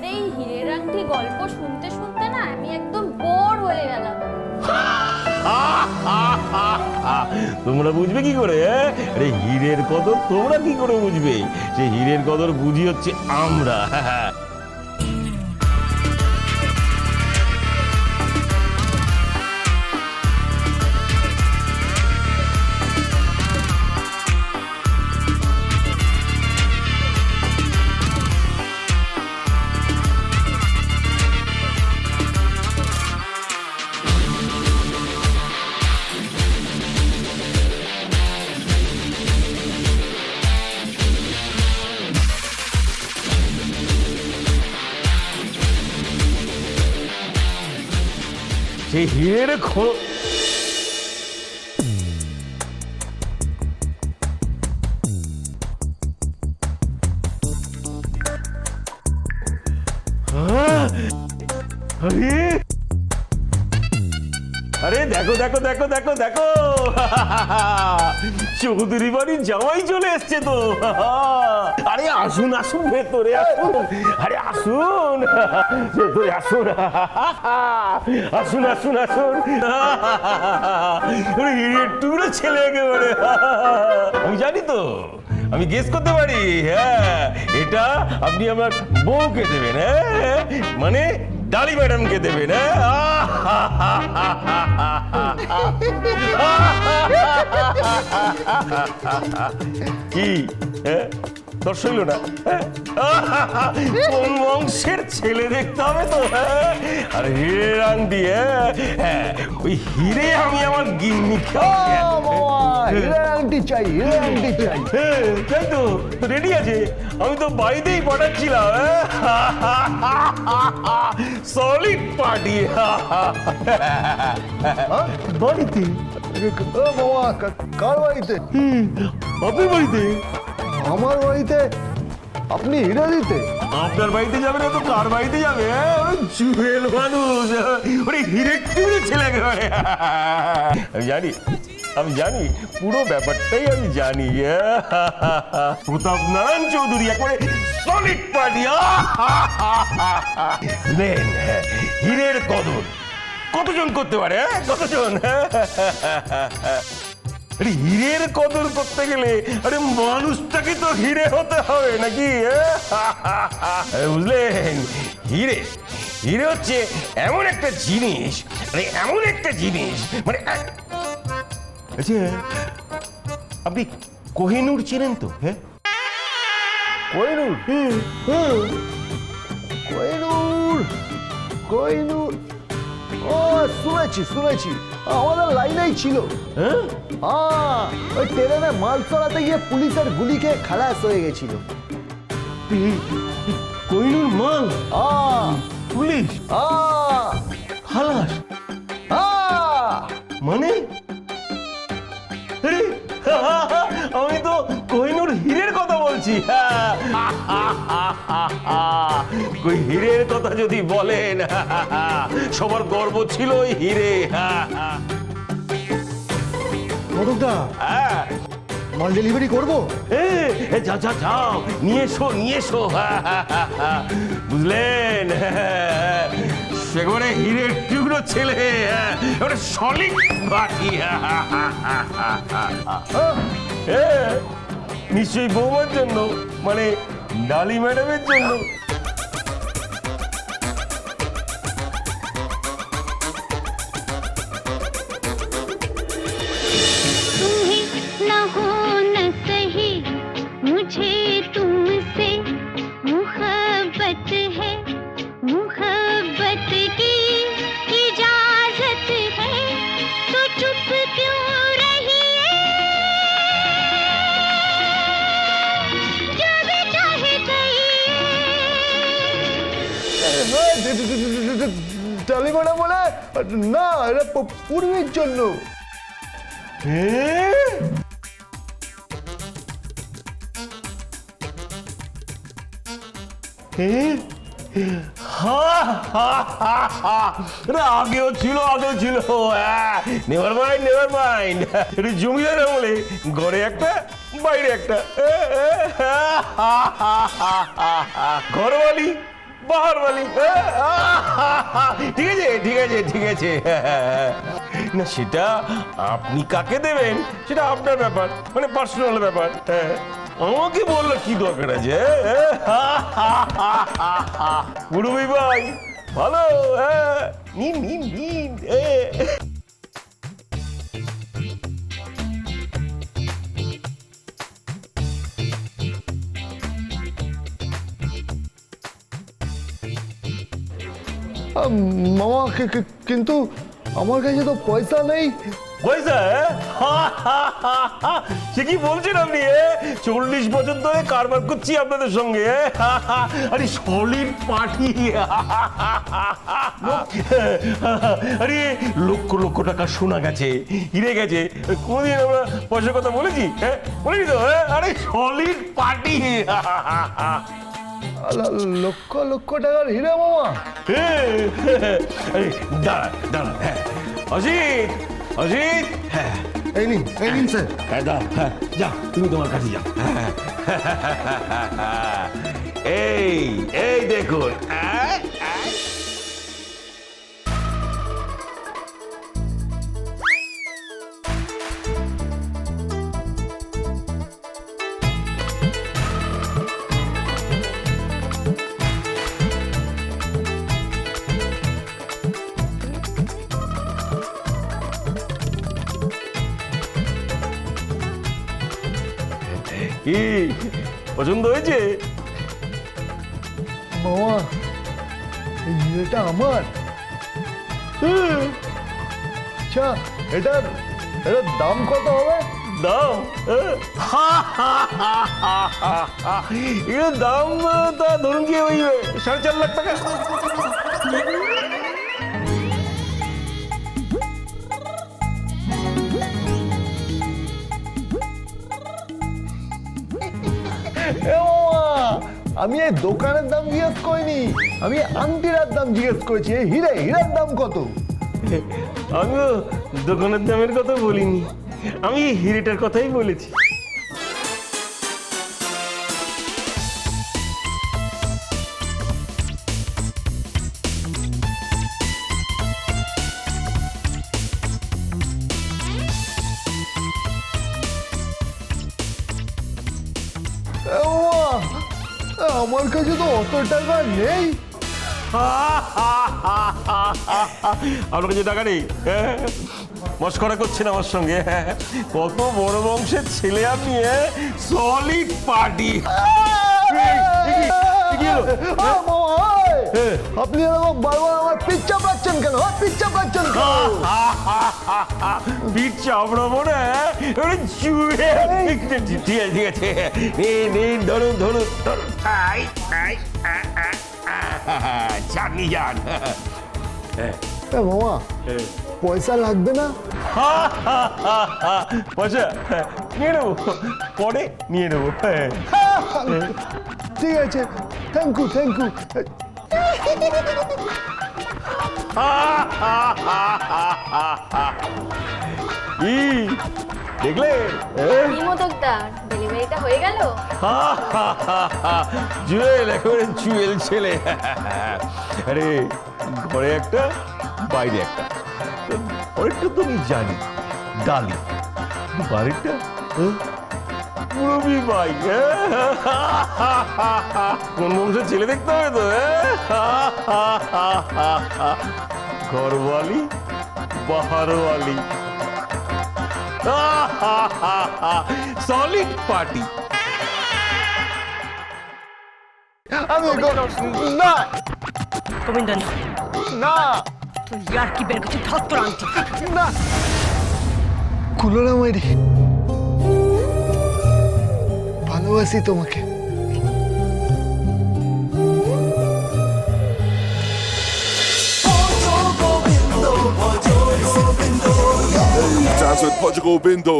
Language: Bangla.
আরে এই হীরের আংটি গল্প শুনতে শুনতে না আমি একদম বোর হয়ে গেলাম। তোমরা বুঝবে কি করে? আরে হীরের কদর তোমরা কি করে বুঝবে? যে হীরের কদর বুঝি হচ্ছে আমরা। সেই হীরের আরে দেখো দেখো দেখো দেখো দেখো, চৌধুরী বাড়ির জামাই চলে এসছে তো। আরে আসুন আসুন ভেতরে আসুন, আরে আসুন ভেতরে আসুন, আসুন আসুন আসুন। হীরের টুকরো ছেলে একেবারে। আমি জানি তো, আমি গেস করতে পারি। হ্যাঁ, এটা আপনি আমার বউকে দেবেন। হ্যাঁ, মানে ডালি ম্যাডামকে দেবেন। কি দর্শ হইল না? কোন বংশের ছেলে দেখতে হবে তো। আর হিরে আংটি, ওই হিরে আমি আমার গিন্নিকে চাই, তাই তো রেডি আছে। আমি তো বাড়িতেই পাঠাচ্ছিলাম। Solid party. বাড়িতে? কার বাড়িতে? আপনার বাড়িতে? আমার বাড়িতে? আপনি হীরা দিতে? আপনার বাড়িতে যাবে না তো কার বাড়িতে যাবে? জুয়েল মানুষ, ওরে হিরে টুকরো ছেলে। আমি জানি, আমি জানি, পুরো ব্যাপারটাই আমি জানি। প্রতাপ নারায়ণ চৌধুরী একবারে সলিড পার্টি। নেন, হীরের কদর কতজন করতে পারে? কতজন? আরে হীরের কদর করতে গেলে আরে মানুষটাকে তো হিরে হতে হবে নাকি? বুঝলেন? হিরে, হিরে হচ্ছে এমন একটা জিনিস, মানে এমন একটা জিনিস, মানে আচ্ছা, আপনি কোহিনূর চেনেন তো? হ্যাঁ, কোহিনূর? কোহিনূর, কোহিনূর, ও শুনেছি শুনেছি, আমাদের লাইনেই ছিল। হ্যাঁ, ওই ট্রেনে মাল চড়াতে গিয়ে পুলিশের গুলি খেয়ে খালাস হয়ে গেছিল। কোহিনূর মাল পুলিশ খালাস মানে? আরে আমি তো কোহিনূর হীরের কথা বলছি। কই হীরের কথা যদি বলেন, সবার গর্ব ছিল ওই হীরে। মাল ডেলিভারি করবো? যা যা যাও, নিয়ে এসো নিয়ে এসো। বুঝলেন? সেগুলো হীরের টুকরো ছেলে, ওটা সলিড বাটি। নিশ্চয়ই বৌমার জন্য, মানে ডালি ম্যাডামের জন্য। मुझे तुमसे मुहब्बत है, मुहब्बत की इजाजत है, तो चुप क्यों रही है? जब चाहे कहिए। টালিমানা বলে না, এটা পূর্বীর জন্য। আগেও ছিল, আগেও ছিল। Never mind, never mind. জমিদার আমলে ঘরে একটা বাইরে একটা, ঘরওয়ালি বাহারওয়ালি। ঠিক আছে ঠিক আছে ঠিক আছে। না সেটা আপনি কাকে দেবেন সেটা আপনার ব্যাপার, মানে পার্সোনাল ব্যাপার। আমাকে বললো কি দরকার আছে? মুরুবি ভাই ভালো, নিন নিন নিন। মামা কিন্তু আমার কাছে তো পয়সা নেই। পয়সা? সে কি বলছেন আপনি? 40 বছর ধরে কারবার করছি আপনাদের সঙ্গে। আরে সলিড পার্টি। আরে লক্ষ লক্ষ টাকা সোনা গেছে, হিরে গেছে, কোনদিন আমরা পয়সার কথা বলেছি? বলিনি তো। আরে সলিড পার্টি। লক্ষ লক্ষ টাকার হিরে মামা? দাঁড়া দাঁড়া। অজিত অজিত, হ্যাঁ এই নিন স্যার। হ্যাঁ দাও, হ্যাঁ যাও তুমি তোমার কাছে যাও। এই এই দেখুন। কি পছন্দ হয়েছে? মামা এই হিরেটা আমার। আচ্ছা এটার দাম কত হবে? দাম? এর দাম তা ধরুন কি ওই 4.5 লাখ টাকা। আমি এই দোকানের দাম জিজ্ঞেস করিনি, আমি আংটির দাম জিজ্ঞেস করেছি। এই হীরের দাম কত? আমিও দোকানের দামের কথা বলিনি, আমি হিরেটার কথাই বলেছি। আমার কাছে তো অত টাকা নেই। আপনার কাছে টাকা নেই? মস্করা করছেন আমার সঙ্গে? কত বড় বংশের ছেলে আপনি, সলিড পার্টি। আপনি এরকম বারবার আমার পিচ্চা পাচ্ছেন কেন? পিচ্চা পাচ্ছেন পিঠ চাপড়াবো না। ঠিক আছে ঠিক আছে, নিন ধরুন ধরুন ধরুন। চাকরি যান। মামা পয়সা লাগবে না? পয়সা নিয়ে নেবো, পরে নিয়ে নেবো। ঠিক আছে, থ্যাংক ইউ থ্যাংক ইউ। দেখলে কি মোদকদার, ডেলিভারিটা হয়ে গেল? জুয়েল, একেবারে জুয়েল ছেলে। আরে ঘরে একটা বাইরে একটা, অনেকটা তো আমি জানি ডালি, বাড়িটা মুরবি ভাই। কোন বংশের ছেলে দেখতে হবে তো? Gharwali Baharwali, solid party. আমি না গোবিন্দ না তুই ইয়ার কি বের করছিস? ধর তোর আনছি না, খুলো না মাইরি, ভালোবাসি তোমাকে। Dance with Portugal Bindo.